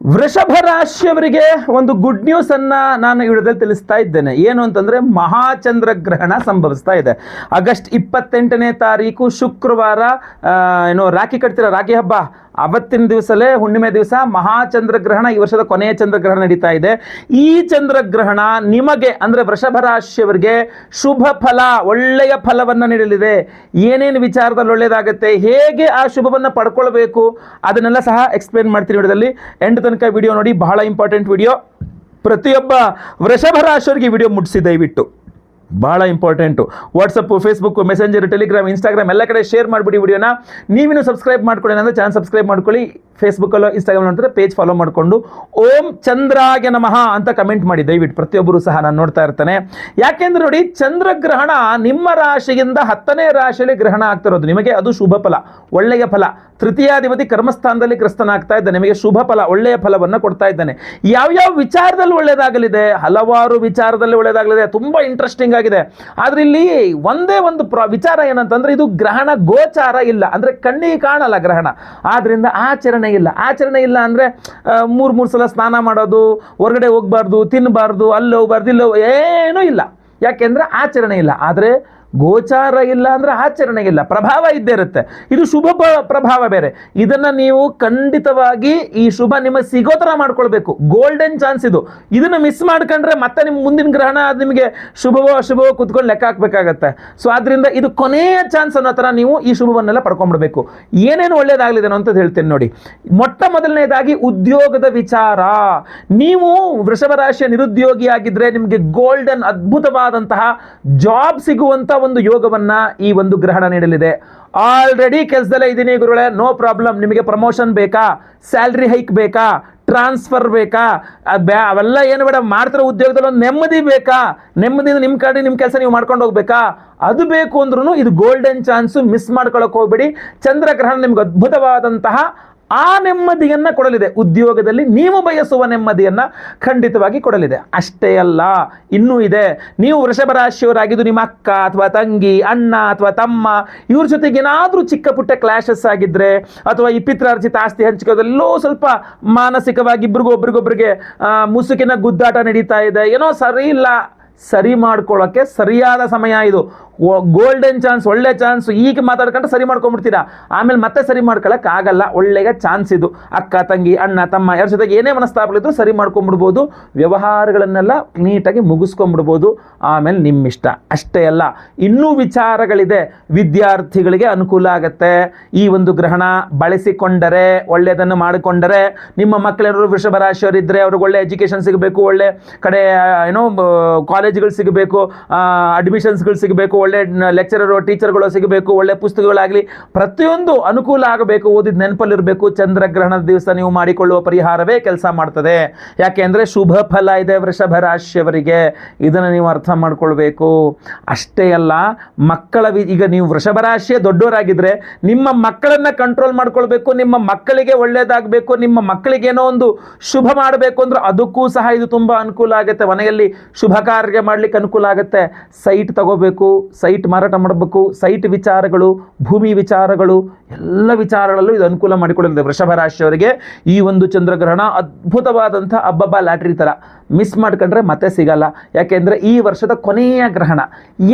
ವೃಷಭ ರಾಶಿಯವರಿಗೆ ಒಂದು ಗುಡ್ ನ್ಯೂಸ್ ಅನ್ನ ನಾನು ವಿಡಿಯೋದಲ್ಲಿ ತಿಳಿಸ್ತಾ ಇದ್ದೇನೆ. ಏನು ಅಂತಂದ್ರೆ ಮಹಾಚಂದ್ರಗ್ರಹಣ ಸಂಭವಿಸ್ತಾ ಇದೆ. ಆಗಸ್ಟ್ 28ನೇ ತಾರೀಕು ಶುಕ್ರವಾರ, ರಾಖಿ ಕಟ್ತಿರೋ ರಾಖಿ ಹಬ್ಬ ಅವತ್ತಿನ ದಿವಸಲೇ ಹುಣ್ಣಿಮೆ ದಿವಸ ಮಹಾಚಂದ್ರಗ್ರಹಣ, ಈ ವರ್ಷದ ಕೊನೆಯ ಚಂದ್ರಗ್ರಹಣ ನಡೀತಾ ಇದೆ. ಈ ಚಂದ್ರಗ್ರಹಣ ನಿಮಗೆ ಅಂದ್ರೆ ವೃಷಭ ರಾಶಿಯವರಿಗೆ ಶುಭ ಫಲ, ಒಳ್ಳೆಯ ಫಲವನ್ನ ನೀಡಲಿದೆ. ಏನೇನು ವಿಚಾರದಲ್ಲಿ ಒಳ್ಳೆಯದಾಗುತ್ತೆ, ಹೇಗೆ ಆ ಶುಭವನ್ನ ಪಡ್ಕೊಳ್ಬೇಕು ಅದನ್ನೆಲ್ಲ ಸಹ ಎಕ್ಸ್ಪ್ಲೇನ್ ಮಾಡ್ತೀನಿ ವಿಡಿಯೋದಲ್ಲಿ. ಎಂಡ್ ತನಕ ವಿಡಿಯೋ ನೋಡಿ, ಬಹಳ ಇಂಪಾರ್ಟೆಂಟ್ ವಿಡಿಯೋ. ಪ್ರತಿಯೊಬ್ಬ ವೃಷಭ ರಾಶಿಯವರಿಗೆ ವಿಡಿಯೋ ಮುಟ್ಟಿಸಿ ದಯವಿಟ್ಟು, ಭಾಳ important. WhatsApp, Facebook, messenger, Telegram, Instagram ಎಲ್ಲ ಕಡೆ ಶೇರ್ ಮಾಡಿಬಿಡಿ ವಿಡಿಯೋನ. ನೀವಿನ್ನು ಸಬ್ಸ್ಕ್ರೈಬ್ ಮಾಡ್ಕೊಳ್ಳಿ ಅಂದರೆ ಚಾನಲ್ ಸಬ್ಸ್ಕ್ರೈಬ್ ಮಾಡ್ಕೊಳ್ಳಿ. ಫೇಸ್ಬುಕ್ಕಲ್ಲೋ ಇನ್ಸ್ಟಾಗ್ರಾಮ್ ನೋಡ್ತಾರೆ ಪೇಜ್ ಫಾಲೋ ಮಾಡಿಕೊಂಡು ಓಂ ಚಂದ್ರಾಯ ನಮಃ ಅಂತ ಕಮೆಂಟ್ ಮಾಡಿ ದಯವಿಟ್ಟು. ಪ್ರತಿಯೊಬ್ಬರು ಸಹ ನಾನು ನೋಡ್ತಾ ಇರ್ತಾನೆ. ಯಾಕೆಂದ್ರೆ ನೋಡಿ, ಚಂದ್ರಗ್ರಹಣ ನಿಮ್ಮ ರಾಶಿಯಿಂದ 10ನೇ ರಾಶಿಯಲ್ಲಿ ಗ್ರಹಣ ಆಗ್ತಿರೋದು. ನಿಮಗೆ ಅದು ಶುಭ ಫಲ, ಒಳ್ಳೆಯ ಫಲ. ತೃತೀಯಾಧಿಪತಿ ಕರ್ಮಸ್ಥಾನದಲ್ಲಿ ಗ್ರಸ್ತನಾಗ್ತಾ ಇದ್ದಾನೆ, ನಿಮಗೆ ಶುಭ ಫಲ, ಒಳ್ಳೆಯ ಫಲವನ್ನು ಕೊಡ್ತಾ ಇದ್ದಾನೆ. ಯಾವ್ಯಾವ ವಿಚಾರದಲ್ಲಿ ಒಳ್ಳೆಯದಾಗಲಿದೆ? ಹಲವಾರು ವಿಚಾರದಲ್ಲಿ ಒಳ್ಳೆಯದಾಗಲಿದೆ, ತುಂಬಾ ಇಂಟ್ರೆಸ್ಟಿಂಗ್ ಆಗಿದೆ. ಆದ್ರೆ ಇಲ್ಲಿ ಒಂದೇ ಒಂದು ವಿಚಾರ ಏನಂತಂದ್ರೆ, ಇದು ಗ್ರಹಣ ಗೋಚಾರ ಇಲ್ಲ, ಅಂದ್ರೆ ಕಣ್ಣಿಗೆ ಕಾಣಲ್ಲ ಗ್ರಹಣ. ಆದ್ರಿಂದ ಆಚರಣೆ ಇಲ್ಲ ಅಂದ್ರೆ ಮೂರು ಸಲ ಸ್ನಾನ ಮಾಡೋದು, ಹೊರಗಡೆ ಹೋಗ್ಬಾರ್ದು, ತಿನ್ನಬಾರ್ದು, ಅಲ್ಲಿ ಹೋಗ್ಬಾರ್ದು, ಇಲ್ಲಿ ಏನೂ ಇಲ್ಲ. ಯಾಕೆಂದ್ರೆ ಆಚರಣೆ ಇಲ್ಲ. ಆದ್ರೆ ಗೋಚಾರ ಇಲ್ಲ ಅಂದ್ರೆ ಆಚರಣೆ ಇಲ್ಲ, ಪ್ರಭಾವ ಇದ್ದೇ ಇರುತ್ತೆ. ಇದು ಶುಭ ಪ್ರಭಾವ ಬೇರೆ. ಇದನ್ನ ನೀವು ಖಂಡಿತವಾಗಿ ಈ ಶುಭ ನಿಮಗೆ ಸಿಗೋ ತರ ಮಾಡ್ಕೊಳ್ಬೇಕು. ಗೋಲ್ಡನ್ ಚಾನ್ಸ್ ಇದು. ಇದನ್ನ ಮಿಸ್ ಮಾಡ್ಕೊಂಡ್ರೆ ಮತ್ತೆ ನಿಮ್ಮ ಮುಂದಿನ ಗ್ರಹಣ ನಿಮಗೆ ಶುಭವೋ ಅಶುಭವೋ ಕುತ್ಕೊಂಡು ಲೆಕ್ಕ ಹಾಕ್ಬೇಕಾಗತ್ತೆ. ಸೊ ಆದ್ರಿಂದ ಇದು ಕೊನೆಯ ಚಾನ್ಸ್ ಅನ್ನೋ ತರ ನೀವು ಈ ಶುಭವನ್ನೆಲ್ಲ ಪಡ್ಕೊಂಡ್ಬಿಡ್ಬೇಕು. ಏನೇನು ಒಳ್ಳೇದಾಗಲಿದೆ ಅಂತ ಹೇಳ್ತೇನೆ ನೋಡಿ. ಮೊಟ್ಟ ಮೊದಲನೇದಾಗಿ ಉದ್ಯೋಗದ ವಿಚಾರ. ನೀವು ವೃಷಭ ರಾಶಿಯ ನಿರುದ್ಯೋಗಿ ಆಗಿದ್ರೆ ನಿಮಗೆ ಗೋಲ್ಡನ್ ಅದ್ಭುತವಾದಂತಹ ಜಾಬ್ ಸಿಗುವಂತ ಒಂದು ಯೋಗವನ್ನ ಈ ಒಂದು ಗ್ರಹಣ ನೀಡಲಿದೆ. ಆಲ್ರೆಡಿ ಕೆಲಸದಲ್ಲೇ ಇದ್ದೀನಿ ಗುರುಗಳೇ, ನೋ ಪ್ರಾಬ್ಲಮ್. ನಿಮಗೆ ಪ್ರಮೋಷನ್ ಬೇಕಾ, ಸ್ಯಾಲ್ರಿ ಹೈಕ್ ಬೇಕಾ, ಟ್ರಾನ್ಸ್ಫರ್ ಬೇಕಾ, ಅವೆಲ್ಲ ಏನು ಬೇಡ. ಮಾಡ್ತಿರೋ ಉದ್ಯೋಗದಲ್ಲಿ ಒಂದು ನೆಮ್ಮದಿ ಬೇಕಾ, ನೆಮ್ಮದಿಯಿಂದ ನಿಮ್ಮ ಕಡೆ ನಿಮ್ಮ ಕೆಲಸ ನೀವು ಮಾಡ್ಕೊಂಡು ಹೋಗ್ಬೇಕಾ, ಅದು ಬೇಕು ಅಂದ್ರೂ ಇದು ಗೋಲ್ಡನ್ ಚಾನ್ಸು. ಮಿಸ್ ಮಾಡ್ಕೊಳಕ್ ಹೋಗ್ಬೇಡಿ. ಚಂದ್ರಗ್ರಹಣ ನಿಮ್ಗೆ ಅದ್ಭುತವಾದಂತಹ ಆ ನೆಮ್ಮದಿಯನ್ನ ಕೊಡಲಿದೆ. ಉದ್ಯೋಗದಲ್ಲಿ ನೀವು ಬಯಸುವ ನೆಮ್ಮದಿಯನ್ನ ಖಂಡಿತವಾಗಿ ಕೊಡಲಿದೆ. ಅಷ್ಟೇ ಅಲ್ಲ, ಇನ್ನೂ ಇದೆ. ನೀವು ವೃಷಭ ರಾಶಿಯವರಾಗಿದ್ದು ನಿಮ್ಮ ಅಕ್ಕ ಅಥವಾ ತಂಗಿ, ಅಣ್ಣ ಅಥವಾ ತಮ್ಮ, ಇವ್ರ ಜೊತೆಗೆ ಏನಾದ್ರೂ ಚಿಕ್ಕ ಪುಟ್ಟ ಕ್ಲಾಶಸ್ ಆಗಿದ್ರೆ, ಅಥವಾ ಈ ಪಿತ್ರಾರ್ಜಿತ ಆಸ್ತಿ ಹಂಚಿಕೋದೆಲ್ಲೋ ಸ್ವಲ್ಪ ಮಾನಸಿಕವಾಗಿ ಒಬ್ರಿಗೊಬ್ರಿಗೆ ಮುಸುಕಿನ ಗುದ್ದಾಟ ನಡೀತಾ ಇದೆ, ಏನೋ ಸರಿ ಇಲ್ಲ, ಸರಿ ಮಾಡ್ಕೊಳ್ಳೋಕೆ ಸರಿಯಾದ ಸಮಯ ಇದು. ಗೋಲ್ಡನ್ ಚಾನ್ಸ್, ಒಳ್ಳೆ ಚಾನ್ಸ್. ಈಗ ಮಾತಾಡ್ಕೊಂಡು ಸರಿ ಮಾಡ್ಕೊಂಡ್ಬಿಡ್ತೀರಾ, ಆಮೇಲೆ ಮತ್ತೆ ಸರಿ ಮಾಡ್ಕೊಳಕ್ ಆಗಲ್ಲ. ಒಳ್ಳೆಯ ಚಾನ್ಸ್ ಇದು. ಅಕ್ಕ ತಂಗಿ, ಅಣ್ಣ ತಮ್ಮ ಯಾರ ಜೊತೆಗೆ ಏನೇ ಮನಸ್ತಾಪಗಳಿದ್ರು ಸರಿ ಮಾಡ್ಕೊಂಡ್ಬಿಡ್ಬೋದು. ವ್ಯವಹಾರಗಳನ್ನೆಲ್ಲ ನೀಟಾಗಿ ಮುಗಿಸ್ಕೊಂಡ್ಬಿಡ್ಬೋದು. ಆಮೇಲೆ ನಿಮ್ಮಿಷ್ಟ. ಅಷ್ಟೇ ಅಲ್ಲ, ಇನ್ನೂ ವಿಚಾರಗಳಿದೆ. ವಿದ್ಯಾರ್ಥಿಗಳಿಗೆ ಅನುಕೂಲ ಆಗತ್ತೆ ಈ ಒಂದು ಗ್ರಹಣ. ಬಳಸಿಕೊಂಡರೆ, ಒಳ್ಳೆಯದನ್ನು ಮಾಡಿಕೊಂಡರೆ, ನಿಮ್ಮ ಮಕ್ಕಳೇನಾದ್ರು ವೃಷಭ ರಾಶಿಯವರಿದ್ದರೆ ಅವ್ರಿಗೆ ಒಳ್ಳೆ ಎಜುಕೇಶನ್ ಸಿಗಬೇಕು, ಒಳ್ಳೆ ಕಡೆ ಕಾಲೇಜ್ಗಳು ಸಿಗಬೇಕು, ಅಡ್ಮಿಷನ್ಸ್ಗಳು ಸಿಗಬೇಕು, ಒಳ್ಳೆ ಲೆಕ್ಚರರು ಟೀಚರ್ಗಳು ಸಿಗಬೇಕು, ಒಳ್ಳೆ ಪುಸ್ತಕಗಳಾಗಲಿ, ಪ್ರತಿಯೊಂದು ಅನುಕೂಲ ಆಗಬೇಕು, ಓದಿದ ನೆನಪಲ್ಲಿರಬೇಕು. ಚಂದ್ರಗ್ರಹಣದ ದಿವಸ ನೀವು ಮಾಡಿಕೊಳ್ಳುವ ಪರಿಹಾರವೇ ಕೆಲಸ ಮಾಡ್ತದೆ. ಯಾಕೆಂದ್ರೆ ಶುಭ ಫಲ ಇದೆ ವೃಷಭ ರಾಶಿಯವರಿಗೆ. ಇದನ್ನು ನೀವು ಅರ್ಥ ಮಾಡ್ಕೊಳ್ಬೇಕು. ಅಷ್ಟೇ ಅಲ್ಲ, ಮಕ್ಕಳ ಈಗ ನೀವು ವೃಷಭ ರಾಶಿಯ ದೊಡ್ಡವರಾಗಿದ್ರೆ ನಿಮ್ಮ ಮಕ್ಕಳನ್ನ ಕಂಟ್ರೋಲ್ ಮಾಡ್ಕೊಳ್ಬೇಕು. ನಿಮ್ಮ ಮಕ್ಕಳಿಗೆ ಒಳ್ಳೇದಾಗಬೇಕು, ನಿಮ್ಮ ಮಕ್ಕಳಿಗೆ ಏನೋ ಒಂದು ಶುಭ ಮಾಡಬೇಕು ಅಂದ್ರೆ ಅದಕ್ಕೂ ಸಹ ಇದು ತುಂಬಾ ಅನುಕೂಲ ಆಗುತ್ತೆ. ಮನೆಯಲ್ಲಿ ಶುಭ ಕಾರ್ಯ ಮಾಡ್ಲಿಕ್ಕೆ ಅನುಕೂಲ ಆಗುತ್ತೆ. ಸೈಟ್ ತಗೋಬೇಕು, ಸೈಟ್ ಮಾರಾಟ ಮಾಡಬೇಕು, ಸೈಟ್ ವಿಚಾರಗಳು, ಭೂಮಿ ವಿಚಾರಗಳು, ಎಲ್ಲ ವಿಚಾರಗಳಲ್ಲೂ ಇದು ಅನುಕೂಲ ಮಾಡಿಕೊಳ್ಳಲಿದೆ ವೃಷಭ ರಾಶಿಯವರಿಗೆ. ಈ ಒಂದು ಚಂದ್ರಗ್ರಹಣ ಅದ್ಭುತವಾದಂಥ ಅಬ್ಬಬ್ಬ ಲಾಟ್ರಿ ತರ. ಮಿಸ್ ಮಾಡ್ಕೊಂಡ್ರೆ ಮತ್ತೆ ಸಿಗಲ್ಲ. ಯಾಕೆಂದ್ರೆ ಈ ವರ್ಷದ ಕೊನೆಯ ಗ್ರಹಣ.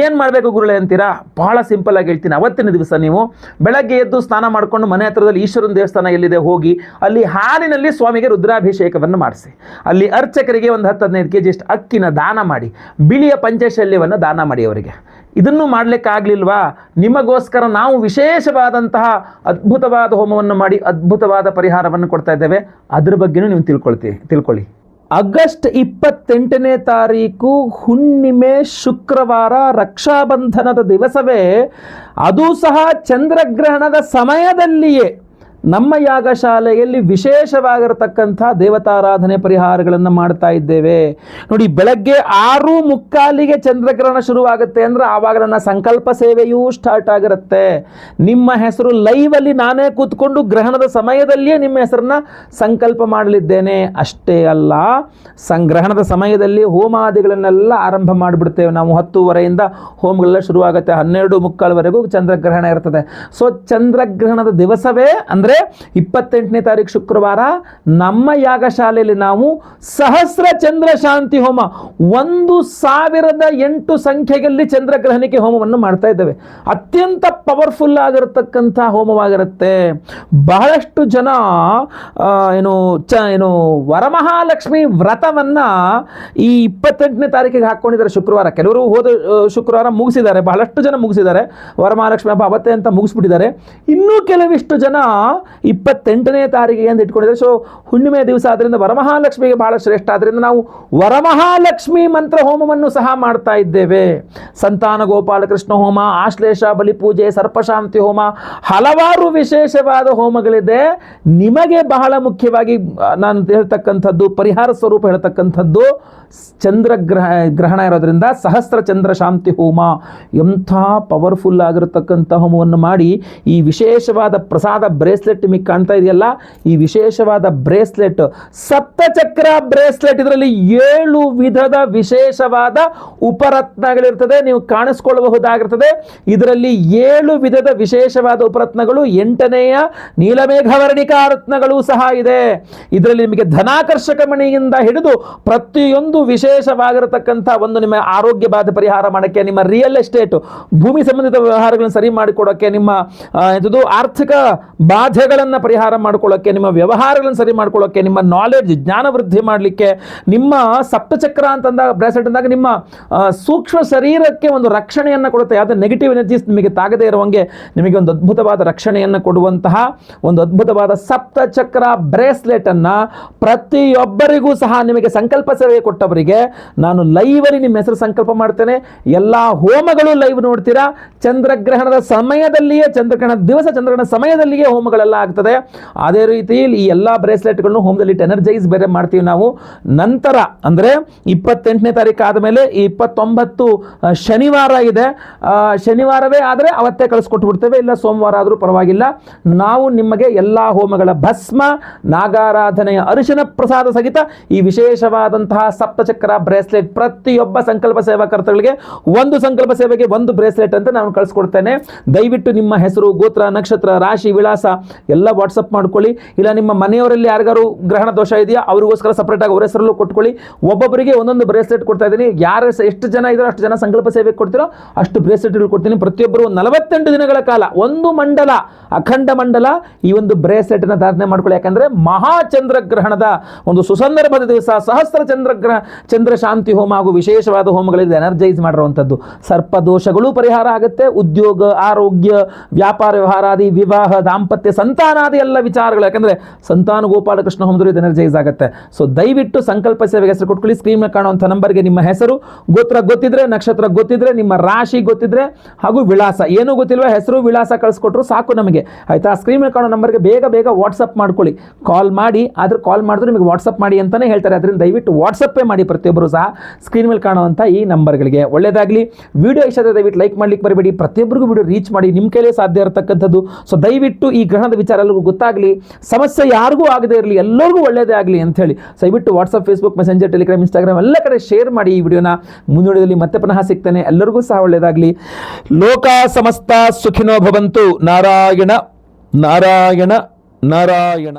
ಏನ್ ಮಾಡಬೇಕು ಗುರುಳೆ ಅಂತೀರಾ? ಬಹಳ ಸಿಂಪಲ್ ಆಗಿ ಹೇಳ್ತೀನಿ. ಅವತ್ತಿನ ದಿವಸ ನೀವು ಬೆಳಗ್ಗೆ ಎದ್ದು ಸ್ನಾನ ಮಾಡ್ಕೊಂಡು ಮನೆ ಹತ್ರದಲ್ಲಿ ಈಶ್ವರನ ದೇವಸ್ಥಾನ ಎಲ್ಲಿದೆ ಹೋಗಿ ಅಲ್ಲಿ ಹಾಲಿನಲ್ಲಿ ಸ್ವಾಮಿಗೆ ರುದ್ರಾಭಿಷೇಕವನ್ನು ಮಾಡಿಸಿ. ಅಲ್ಲಿ ಅರ್ಚಕರಿಗೆ ಒಂದು 10-15 kg ಅಷ್ಟು ಅಕ್ಕಿನ ದಾನ ಮಾಡಿ, ಬಿಳಿಯ ಪಂಚಶಲ್ಯವನ್ನು ದಾನ ಮಾಡಿ ಅವರಿಗೆ. ಇದನ್ನು ಮಾಡ್ಲಿಕ್ಕೆ ಆಗ್ಲಿಲ್ವಾ? ನಿಮಗೋಸ್ಕರ ನಾವು ವಿಶೇಷವಾದಂತಹ ಅದ್ಭುತವಾದ ಹೋಮವನ್ನು ಮಾಡಿ ಅದ್ಭುತವಾದ ಪರಿಹಾರವನ್ನು ಕೊಡ್ತಾ ಇದ್ದೇವೆ. ಅದ್ರ ಬಗ್ಗೆನೂ ನೀವು ತಿಳ್ಕೊಳ್ಳಿ. ಆಗಸ್ಟ್ 28ನೇ ತಾರೀಕು ಹುಣ್ಣಿಮೆ ಶುಕ್ರವಾರ, ರಕ್ಷಾಬಂಧನದ ದಿವಸವೇ. ಅದು ಸಹ ಚಂದ್ರಗ್ರಹಣದ ಸಮಯದಲ್ಲಿಯೇ ನಮ್ಮ ಯಾಗಶಾಲೆಯಲ್ಲಿ ವಿಶೇಷವಾಗಿರತಕ್ಕಂಥ ದೇವತಾರಾಧನೆ ಪರಿಹಾರಗಳನ್ನು ಮಾಡ್ತಾ ಇದ್ದೇವೆ ನೋಡಿ. ಬೆಳಗ್ಗೆ 6:45 ಚಂದ್ರಗ್ರಹಣ ಶುರುವಾಗುತ್ತೆ ಅಂದ್ರೆ ಆವಾಗ ನನ್ನ ಸಂಕಲ್ಪ ಸೇವೆಯೂ ಸ್ಟಾರ್ಟ್ ಆಗಿರುತ್ತೆ. ನಿಮ್ಮ ಹೆಸರು ಲೈವ್ ಅಲ್ಲಿ ನಾನೇ ಕೂತ್ಕೊಂಡು ಗ್ರಹಣದ ಸಮಯದಲ್ಲಿಯೇ ನಿಮ್ಮ ಹೆಸರನ್ನ ಸಂಕಲ್ಪ ಮಾಡಲಿದ್ದೇನೆ. ಅಷ್ಟೇ ಅಲ್ಲ, ಗ್ರಹಣದ ಸಮಯದಲ್ಲಿ ಹೋಮಾದಿಗಳನ್ನೆಲ್ಲ ಆರಂಭ ಮಾಡಿಬಿಡ್ತೇವೆ ನಾವು. 10:30 ಹೋಮಗಳೆಲ್ಲ ಶುರುವಾಗುತ್ತೆ. 12:45 ಚಂದ್ರಗ್ರಹಣ ಇರ್ತದೆ. ಸೊ ಚಂದ್ರಗ್ರಹಣದ ದಿವಸವೇ ಅಂದ್ರೆ ಅಂದರೆ 28ನೇ ತಾರೀಕು ಶುಕ್ರವಾರ ನಮ್ಮ ಯಾಗಶಾಲೆಯಲ್ಲಿ ನಾವು ಸಹಸ್ರ ಚಂದ್ರ ಶಾಂತಿ ಹೋಮ 1008 ಸಂಖ್ಯೆಯಲ್ಲಿ ಚಂದ್ರಗ್ರಹಣಕ್ಕೆ ಹೋಮವನ್ನು ಮಾಡ್ತಾ ಇದ್ದೇವೆ. ಅತ್ಯಂತ ಪವರ್ಫುಲ್ ಆಗಿರತಕ್ಕಂಥ ಹೋಮವಾಗಿರುತ್ತೆ. ಬಹಳಷ್ಟು ಜನ ಏನು ವರಮಹಾಲಕ್ಷ್ಮಿ ವ್ರತವನ್ನ ಈ 28ನೇ ತಾರೀಕಿಗೆ ಹಾಕೊಂಡಿದ್ದಾರೆ ಶುಕ್ರವಾರ. ಕೆಲವರು ಹೋದ ಶುಕ್ರವಾರ ಮುಗಿಸಿದ್ದಾರೆ, ಬಹಳಷ್ಟು ಜನ ಮುಗಿಸಿದ್ದಾರೆ, ವರಮಹಾಲಕ್ಷ್ಮಿ ಹಬ್ಬ ಅವತ್ತೇ ಅಂತ ಮುಗಿಸ್ಬಿಟ್ಟಿದ್ದಾರೆ. ಇನ್ನೂ ಕೆಲವಿಷ್ಟು ಜನ 28ನೇ ತಾರೀಕಿಗೆ ಅಂತ ಇಟ್ಕೊಂಡಿದ್ದಾರೆ. ಸೊ ಹುಣ್ಣಿಮೆ ದಿವಸ ಆದ್ರಿಂದ ವರಮಹಾಲಕ್ಷ್ಮಿಗೆ ಬಹಳ ಶ್ರೇಷ್ಠ. ಆದ್ರಿಂದ ನಾವು ವರಮಹಾಲಕ್ಷ್ಮಿ ಮಂತ್ರ ಹೋಮವನ್ನು ಸಹ ಮಾಡ್ತಾ ಇದ್ದೇವೆ. ಸಂತಾನ ಗೋಪಾಲಕೃಷ್ಣ ಹೋಮ, ಆಶ್ಲೇಷ ಬಲಿಪೂಜೆ, ಸರ್ಪಶಾಂತಿ ಹೋಮ, ಹಲವಾರು ವಿಶೇಷವಾದ ಹೋಮಗಳಿದೆ. ನಿಮಗೆ ಬಹಳ ಮುಖ್ಯವಾಗಿ ನಾನು ಹೇಳ್ತಕ್ಕಂಥದ್ದು, ಪರಿಹಾರ ಸ್ವರೂಪ ಹೇಳ್ತಕ್ಕಂಥದ್ದು ಗ್ರಹಣ ಇರೋದ್ರಿಂದ ಸಹಸ್ರ ಚಂದ್ರ ಶಾಂತಿ ಹೋಮ. ಎಂಥ ಪವರ್ಫುಲ್ ಆಗಿರತಕ್ಕಂಥ ಹೋಮವನ್ನು ಮಾಡಿ ಈ ವಿಶೇಷವಾದ ಪ್ರಸಾದ ಬ್ರೇಸ್ಲೆಟ್ ನಿಮಗೆ ಕಾಣ್ತಾ ಇದೆಯಲ್ಲ, ಈ ವಿಶೇಷವಾದ ಬ್ರೇಸ್ಲೆಟ್ ಸಪ್ತಚಕ್ರ ಬ್ರೇಸ್ಲೆಟ್. ಇದರಲ್ಲಿ 7 ವಿಧದ ವಿಶೇಷವಾದ ಉಪರತ್ನಗಳಿರ್ತದೆ, ನೀವು ಕಾಣಿಸ್ಕೊಳ್ಳಬಹುದಾಗಿರ್ತದೆ. ಇದರಲ್ಲಿ 7 ವಿಧದ ವಿಶೇಷವಾದ ಉಪರತ್ನಗಳು, 8ನೆಯ ನೀಲಮೇಘವರ್ಣಿಕಾ ರತ್ನಗಳು ಸಹ ಇದೆ. ಇದರಲ್ಲಿ ನಿಮಗೆ ಧನಾಕರ್ಷಕ ಮಣಿಯಿಂದ ಹಿಡಿದು ಪ್ರತಿಯೊಂದು ವಿಶೇಷವಾಗಿರತಕ್ಕಂಥ ಒಂದು ನಿಮ್ಮ ಆರೋಗ್ಯ ಬಾಧೆ ಪರಿಹಾರ ಮಾಡೋಕ್ಕೆ, ನಿಮ್ಮ ರಿಯಲ್ ಎಸ್ಟೇಟ್ ಭೂಮಿ ಸಂಬಂಧಿತ ವ್ಯವಹಾರಗಳನ್ನು ಸರಿ ಮಾಡಿಕೊಡೋಕ್ಕೆ, ನಿಮ್ಮ ಆರ್ಥಿಕ ಬಾಧೆಗಳನ್ನು ಪರಿಹಾರ ಮಾಡಿಕೊಳ್ಳೋಕ್ಕೆ, ನಿಮ್ಮ ವ್ಯವಹಾರಗಳನ್ನು ಸರಿ ಮಾಡ್ಕೊಳ್ಳೋಕ್ಕೆ, ನಿಮ್ಮ ನಾಲೆಡ್ಜ್ ಜ್ಞಾನ ವೃದ್ಧಿ ಮಾಡಲಿಕ್ಕೆ, ನಿಮ್ಮ ಸಪ್ತಚಕ್ರ ಅಂತಂದಾಗ ಬ್ರಾಸ್ಲೆಟ್ ಅಂದಾಗ ನಿಮ್ಮ ಸೂಕ್ಷ್ಮ ಶರೀರಕ್ಕೆ ಒಂದು ರಕ್ಷಣೆಯನ್ನು ಕೊಡುತ್ತೆ. ಯಾವುದೇ ನೆಗೆಟಿವ್ ಎನರ್ಜೀಸ್ ನಿಮಗೆ ತಾಗದೇ ಇರುವಂಗೆ ನಿಮಗೆ ಒಂದು ಅದ್ಭುತವಾದ ರಕ್ಷಣೆಯನ್ನು ಕೊಡುವಂತಹ ಒಂದು ಅದ್ಭುತವಾದ ಸಪ್ತಚಕ್ರ ಬ್ರೇಸ್ಲೆಟ್ ಅನ್ನ ಪ್ರತಿಯೊಬ್ಬರಿಗೂ ಸಹ ನಿಮಗೆ ಸಂಕಲ್ಪ ಸೇವೆ ಕೊಟ್ಟವರಿಗೆ ನಾನು ಲೈವಲ್ಲಿ ನಿಮ್ಮ ಹೆಸರು ಸಂಕಲ್ಪ ಮಾಡ್ತೇನೆ. ಎಲ್ಲ ಹೋಮಗಳು ಲೈವ್ ನೋಡ್ತೀರಾ. ಚಂದ್ರಗ್ರಹಣದ ಸಮಯದಲ್ಲಿಯೇ, ಚಂದ್ರಗ್ರಹಣ ದಿವಸ ಚಂದ್ರಗ್ರಹಣ ಸಮಯದಲ್ಲಿಯೇ ಹೋಮಗಳೆಲ್ಲ ಆಗ್ತದೆ. ಅದೇ ರೀತಿ ಈ ಎಲ್ಲ ಬ್ರೇಸ್ಲೆಟ್ಗಳನ್ನು ಹೋಮದಲ್ಲಿ ಎನರ್ಜೈಸ್ ಬೇರೆ ಮಾಡ್ತೀವಿ ನಾವು. ನಂತರ ಅಂದರೆ 28ನೇ ತಾರೀಕು ಆದಮೇಲೆ 29 ಶನಿವಾರ ಇದೆ. ಶನಿವಾರವೇ ಆದರೆ ಅವತ್ತೇ ಕಳಿಸ್ಕೊಟ್ಟು ಬಿಡ್ತೇವೆ, ಇಲ್ಲ ಸೋಮವಾರ ಆದರೂ ಪರವಾಗಿಲ್ಲ. ನಾವು ನಿಮಗೆ ಎಲ್ಲ ಹೋಮಗಳ ಭಸ್ಮ, ನಾಗಾರಾಧನೆಯ ಅರಿಶಿನ ಪ್ರಸಾದ ಸಹಿತ ಈ ವಿಶೇಷವಾದಂತಹ ಸಪ್ತಚಕ್ರ ಬ್ರೇಸ್ಲೆಟ್ ಪ್ರತಿಯೊಬ್ಬ ಸಂಕಲ್ಪ ಸೇವಾಕರ್ತಗಳಿಗೆ ಒಂದು ಸಂಕಲ್ಪ ಸೇವೆಗೆ ಒಂದು ಬ್ರೇಸ್ಲೆಟ್ ಅಂತ ನಾನು ಕಳಿಸ್ಕೊಡ್ತೇನೆ. ದಯವಿಟ್ಟು ನಿಮ್ಮ ಹೆಸರು, ಗೋತ್ರ, ನಕ್ಷತ್ರ, ರಾಶಿ, ವಿಳಾಸ ಎಲ್ಲ ವಾಟ್ಸಪ್ ಮಾಡ್ಕೊಳ್ಳಿ. ಇಲ್ಲ ನಿಮ್ಮ ಮನೆಯವರಲ್ಲಿ ಯಾರಿಗಾರು ಗ್ರಹಣ ದೋಷ ಇದೆಯಾ ಅವರಿಗೋಸ್ಕರ ಸಪ್ರೇಟ್ ಆಗಿ ಅವರ ಹೆಸರಲ್ಲೂ ಕೊಟ್ಕೊಳ್ಳಿ. ಒಬ್ಬೊಬ್ಬರಿಗೆ ಒಂದೊಂದು ಬ್ರೇಸ್ಲೆಟ್ ಕೊಡ್ತಾ ಇದ್ದೀನಿ. ಯಾರು ಎಷ್ಟು ಜನ ಇದ್ರೋ ಅಷ್ಟು ಜನ ಸಂಕಲ್ಪ ಸೇವೆ ಕೊಡ್ತೀರೋ ಅಷ್ಟು ಬ್ರೇಸ್ಲೆಟ್ಗಳು ಕೊಡ್ತೀನಿ. ಪ್ರತಿಯೊಬ್ಬರು 48 ದಿನಗಳ ಕಾಲ ಒಂದು ಮಂಡಲ, ಅಖಂಡ ಮಂಡಲ ಈ ಒಂದು ಬ್ರೇಸ್ಲೆಟ್ ಅನ್ನು ಧಾರಣೆ ಮಾಡ್ಕೊಳ್ಳಿ. ಯಾಕಂದ್ರೆ ಮಹಾಚಂದ್ರಗ್ರಹಣದ ಒಂದು ಸುಸಂದರ್ಭದ ದಿವಸ ಸಹಸ್ರ ಚಂದ್ರ ಶಾಂತಿ ಹೋಮ ಹಾಗೂ ವಿಶೇಷವಾದ ಹೋಮಗಳಿಂದ ಎನರ್ಜೈಸ್ ಮಾಡಿರುವಂಥದ್ದು. ಸರ್ಪದೋಷಗಳು ಪರಿಹಾರ ಆಗುತ್ತೆ. ಉದ್ಯೋಗ, ಆರೋಗ್ಯ, ವ್ಯಾಪಾರ ವ್ಯವಹಾರಾದಿ, ವಿವಾಹ, ದಾಂಪತ್ಯ, ಸಂತಾನಾದಿ ಎಲ್ಲ ವಿಚಾರಗಳು. ಯಾಕಂದ್ರೆ ಸಂತಾನ ಗೋಪಾಲಕೃಷ್ಣ ಹೋಮದಲ್ಲಿ ಇದು ಎನರ್ಜೈಸ್ ಆಗುತ್ತೆ. ಸೊ ದಯವಿಟ್ಟು ಸಂಕಲ್ಪ ಸೇವೆಗೆ ಹೆಸರು ಕೊಟ್ಕೊಳ್ಳಿ. ಸ್ಕ್ರೀನ್ ಮೇಲೆ ಕಾಣುವಂಥ ನಂಬರ್ಗೆ ನಿಮ್ಮ ಹೆಸರು, ಗೋತ್ರ ಗೊತ್ತಿದ್ರೆ, ನಕ್ಷತ್ರ ಗೊತ್ತಿದ್ರೆ, ನಿಮ್ಮ ರಾಶಿ ಗೊತ್ತಿದ್ರೆ ಹಾಗೂ ವಿಳಾಸ, ಏನೂ ಗೊತ್ತಿಲ್ವ ಹೆಸರು ವಿಳಾಸ ಕಳಿಸ್ಕೊಟ್ರು ಸಾಕು ನಮಗೆ, ಆಯ್ತಾ. ಸ್ಕ್ರೀನ್ ಮೇಲೆ ಕಾಣೋ ನಂಬರ್ಗೆ ಬೇಗ ವಾಟ್ಸಪ್ ಮಾಡ್ಕೊಳ್ಳಿ. ಕಾಲ್ ಮಾಡಿ, ಆದ್ರೆ ಕಾಲ್ ಮಾಡಿದ್ರೆ ನಿಮಗೆ ವಾಟ್ಸಪ್ ಮಾಡಿ ಅಂತಾನೆ ಹೇಳ್ತಾರೆ. ಅದರಿಂದ ದಯವಿಟ್ಟು ವಾಟ್ಸಪ್ಪೇ ಮಾಡಿ ಪ್ರತಿಯೊಬ್ಬರು ಸಹ ಸ್ಕ್ರೀನ್ ಮೇಲೆ ಕಾಣುವಂಥ ಈ ನಂಬರ್ಗಳಿಗೆ. ಒಳ್ಳೆಯದಾಗಲಿ. ವಿಡಿಯೋ ಇಷ್ಟ ಆದರೆ ದಯವಿಟ್ಟು ಲೈಕ್ ಮಾಡ್ಲಿಕ್ಕೆ ಬರಬೇಡಿ. ಪ್ರತಿಯೊಬ್ಬರಿಗೂ ವಿಡಿಯೋ ರೀಚ್ ಮಾಡಿ, ನಿಮ್ಮ ಕೈಲೇ ಸಾಧ್ಯ ಇರತಕ್ಕಂಥದ್ದು. ಸೊ ದಯವಿಟ್ಟು ಈ ಗ್ರಹಣದ ವಿಚಾರ ಎಲ್ಲರಿಗೂ ಗೊತ್ತಾಗಲಿ, ಸಮಸ್ಯೆ ಯಾರಿಗೂ ಆಗದೇ ಇರಲಿ, ಎಲ್ಲರಿಗೂ ಒಳ್ಳೆಯದೇ ಆಗಲಿ ಅಂತ ಹೇಳಿ ದಯವಿಟ್ಟು WhatsApp, Facebook, messenger, Telegram, Instagram ಎಲ್ಲ ಕಡೆ ಶೇರ್ ಮಾಡಿ ಈ ವಿಡಿಯೋನ. ಮುಂದುವರಿದಲ್ಲಿ ಮತ್ತೆ ಪುನಃ ಸಿಗ್ತೇನೆ. ಎಲ್ಲರಿಗೂ ಸಹ ಒಳ್ಳೆಯದಾಗಲಿ. ಲೋಕ ಸಮಸ್ತ ಸುಖಿನೋ ಭವಂತು. ನಾರಾಯಣ ನಾರಾಯಣ ನಾರಾಯಣ.